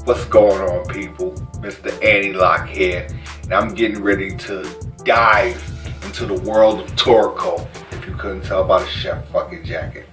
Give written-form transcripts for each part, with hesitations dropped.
What's going on, people? Mr. Anti-Lock here, and I'm getting ready to dive into the world of Toriko, if you couldn't tell by the chef fucking jacket.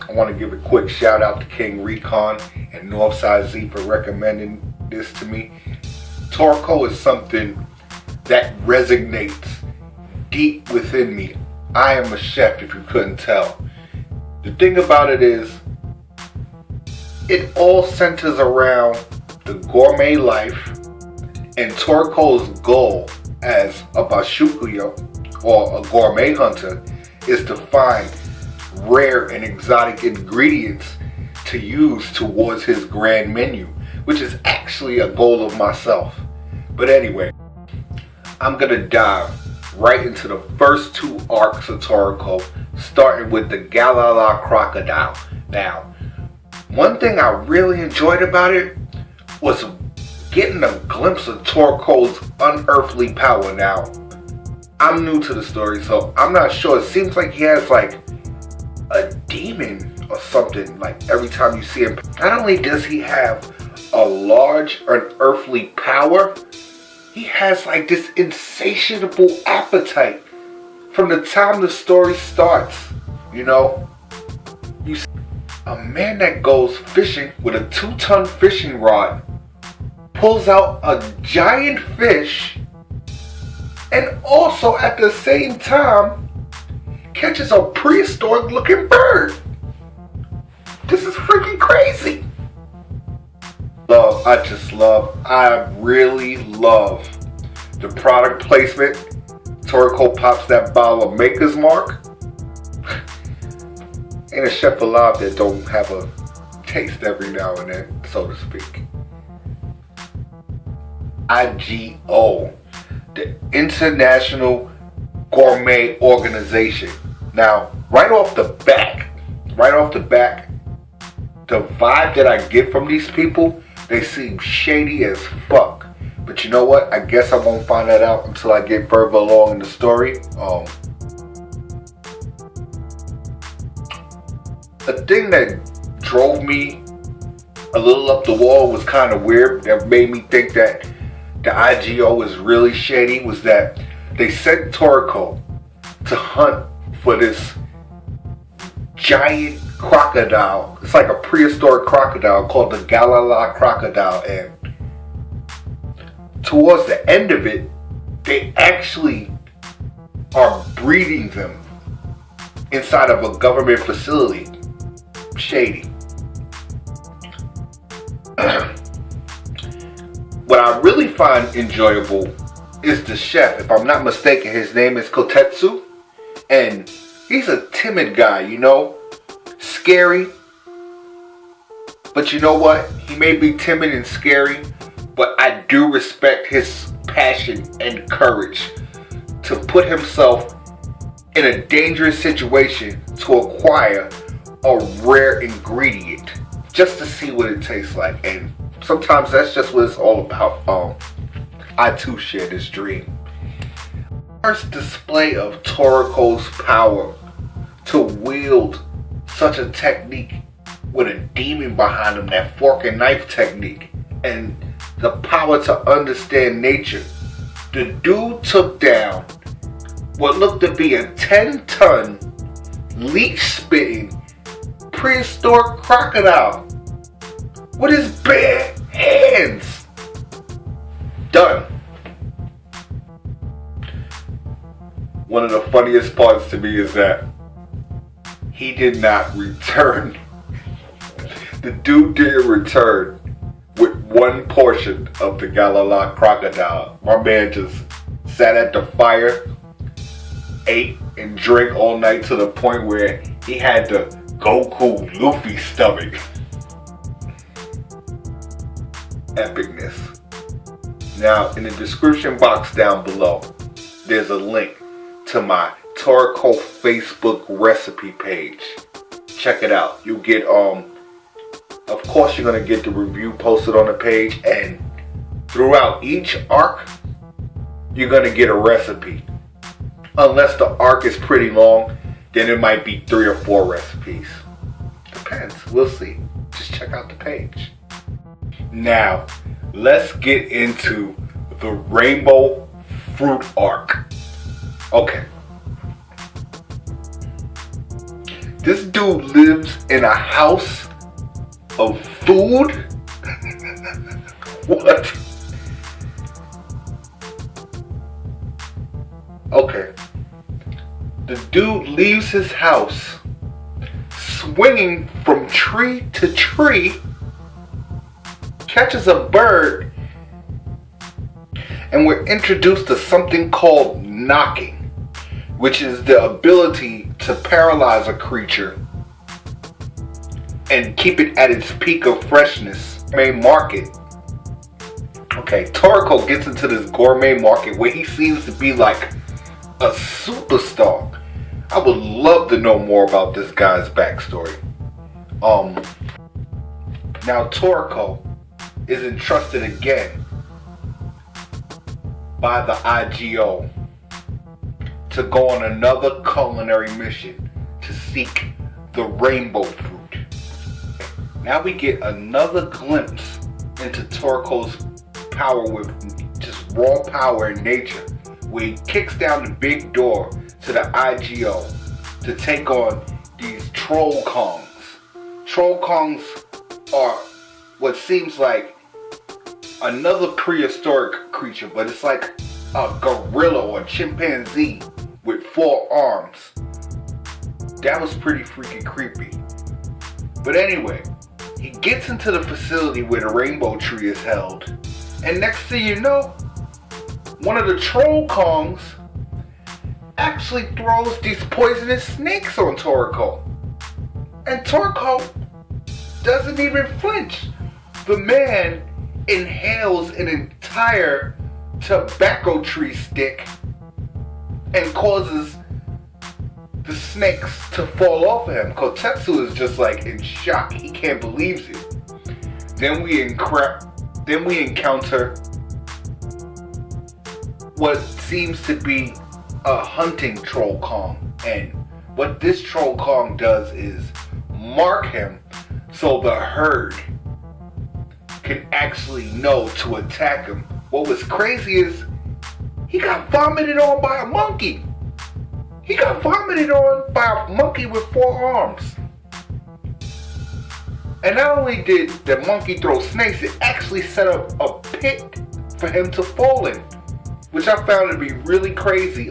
I want to give a quick shout out to King Recon and Northside Z for recommending this to me. Toriko is something that resonates deep within me. I am a chef, if you couldn't tell. The thing about it is, it all centers around the gourmet life, and Toriko's goal as a bashukuyo, or a gourmet hunter, is to find rare and exotic ingredients to use towards his grand menu, which is actually a goal of myself. But anyway, I'm gonna dive right into the first two arcs of Toriko, starting with the Galala crocodile. Now, one thing I really enjoyed about it was getting a glimpse of Toriko's unearthly power. Now, I'm new to the story, so I'm not sure. It seems like he has like a demon or something, like every time you see him. Not only does he have a large unearthly power, he has like this insatiable appetite from the time the story starts. You know, you see a man that goes fishing with a 2-ton fishing rod, pulls out a giant fish, and also at the same time catches a prehistoric looking bird. This is freaking crazy. I really love the product placement. Toriko pops that bottle of Maker's Mark. Ain't a chef alive that don't have a taste every now and then, so to speak. IGO, the International Gourmet Organization. Now, right off the back, the vibe that I get from these people, they seem shady as fuck. But you know what? I guess I won't find that out until I get further along in the story. The thing that drove me a little up the wall was kind of weird, that made me think that the IGO was really shady, was that they sent Toriko to hunt for this giant crocodile. It's like a prehistoric crocodile called the Galala crocodile, and towards the end of it, they actually are breeding them inside of a government facility. Shady. What I really find enjoyable is the chef. If I'm not mistaken, his name is Kotetsu, and he's a timid guy, you know, scary. But you know what? He may be timid and scary, but I do respect his passion and courage to put himself in a dangerous situation to acquire a rare ingredient just to see what it tastes like. And sometimes that's just what it's all about. I too share this dream. First display of Toriko's power to wield such a technique with a demon behind him, that fork and knife technique, and the power to understand nature. The dude took down what looked to be a 10-ton leech-spitting prehistoric crocodile with his bare hands. Done. One of the funniest parts to me is that he did not return. The dude didn't return with one portion of the Galala crocodile. My man just sat at the fire, ate and drank all night to the point where he had the Goku Luffy stomach. Epicness. Now, in the description box down below, there's a link to my Toriko Facebook recipe page. Check it out. You'll get, of course you're going to get the review posted on the page, and throughout each arc, you're going to get a recipe. Unless the arc is pretty long, then it might be 3 or 4 recipes. Depends. We'll see. Just check out the page. Now, let's get into the rainbow fruit arc. Okay. This dude lives in a house of food? What? Okay. The dude leaves his house swinging from tree to tree, catches a bird, and we're introduced to something called knocking, which is the ability to paralyze a creature and keep it at its peak of freshness. Gourmet market. Okay, Toriko gets into this gourmet market where he seems to be like a superstar. I would love to know more about this guy's backstory. Now Toriko is entrusted again by the IGO to go on another culinary mission to seek the rainbow fruit. Now we get another glimpse into Toriko's power with just raw power in nature, where he kicks down the big door to the IGO to take on these troll kongs. Troll kongs are what seems like another prehistoric creature, but it's like a gorilla or a chimpanzee with 4 arms. That was pretty freaking creepy. But anyway, he gets into the facility where the rainbow tree is held, and next thing you know, one of the troll kongs actually throws these poisonous snakes on Toriko. And Toriko doesn't even flinch. The man inhales an entire tobacco tree stick and causes the snakes to fall off of him. Kotetsu is just like in shock. He can't believe it. Then we encounter what seems to be a hunting troll kong, and what this troll kong does is mark him so the herd can actually know to attack him. What was crazy is he got vomited on by a monkey. He got vomited on by a monkey with 4 arms. And not only did the monkey throw snakes, it actually set up a pit for him to fall in, which I found to be really crazy.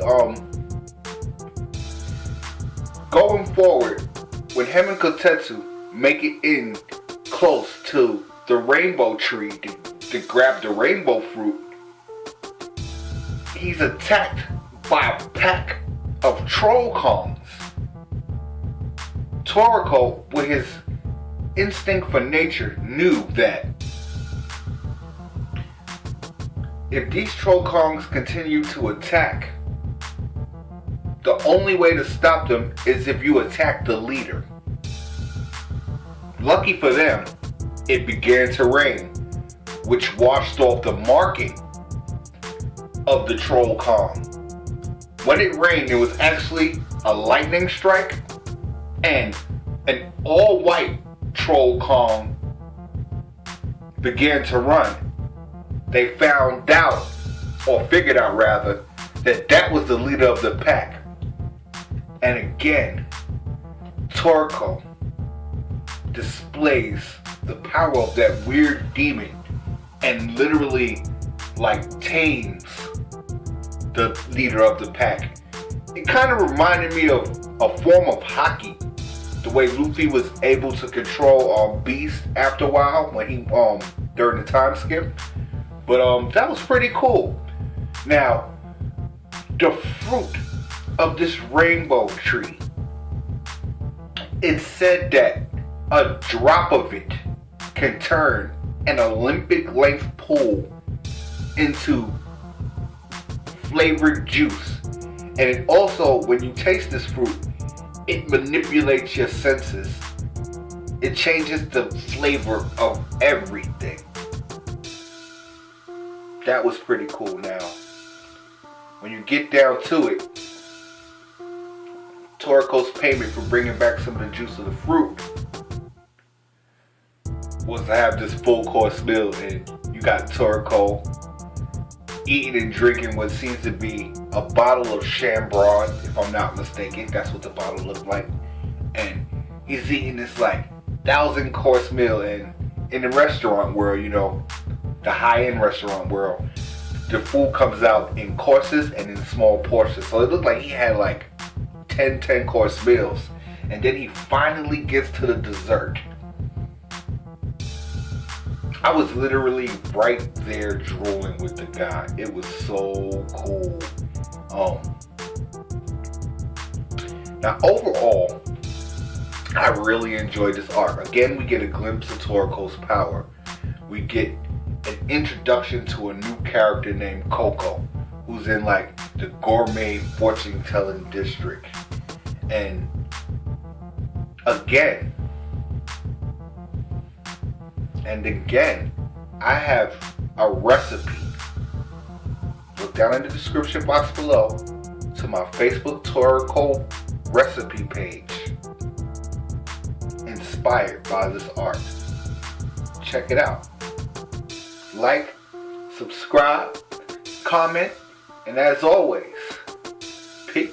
Going forward, when him and Kotetsu make it in close to the rainbow tree to grab the rainbow fruit, he's attacked by a pack of troll kongs. Toriko, with his instinct for nature, knew that if these troll kongs continue to attack, the only way to stop them is if you attack the leader. Lucky for them, it began to rain, which washed off the marking of the troll kong. When it rained, it was actually a lightning strike, and an all-white troll kong began to run. They found out, or figured out rather, that that was the leader of the pack. And again, Toriko displays the power of that weird demon and literally tames the leader of the pack. It kind of reminded me of a form of hockey, the way Luffy was able to control Beast after a while when he during the time skip. But that was pretty cool. Now, the fruit of this rainbow tree, it's said that a drop of it can turn an Olympic length pool into flavored juice. And it also, when you taste this fruit, it manipulates your senses. It changes the flavor of everything. That was pretty cool. Now, when you get down to it, Toriko's payment for bringing back some of the juice of the fruit was to have this full course meal, and you got Toriko eating and drinking what seems to be a bottle of Chambron, if I'm not mistaken. That's what the bottle looked like. And he's eating this like 1,000-course meal, and in the restaurant world, you know, the high-end restaurant world, the food comes out in courses and in small portions. So it looked like he had like 10-course meals. And then he finally gets to the dessert. I was literally right there drooling with the guy. It was so cool. Now overall, I really enjoyed this arc. Again, we get a glimpse of Toriko's power. We get an introduction to a new character named Coco, who's in like the gourmet fortune telling district. And again, I have a recipe. Look down in the description box below to my Facebook Toriko recipe page, inspired by this art. Check it out. Like, subscribe, comment, and as always, peace.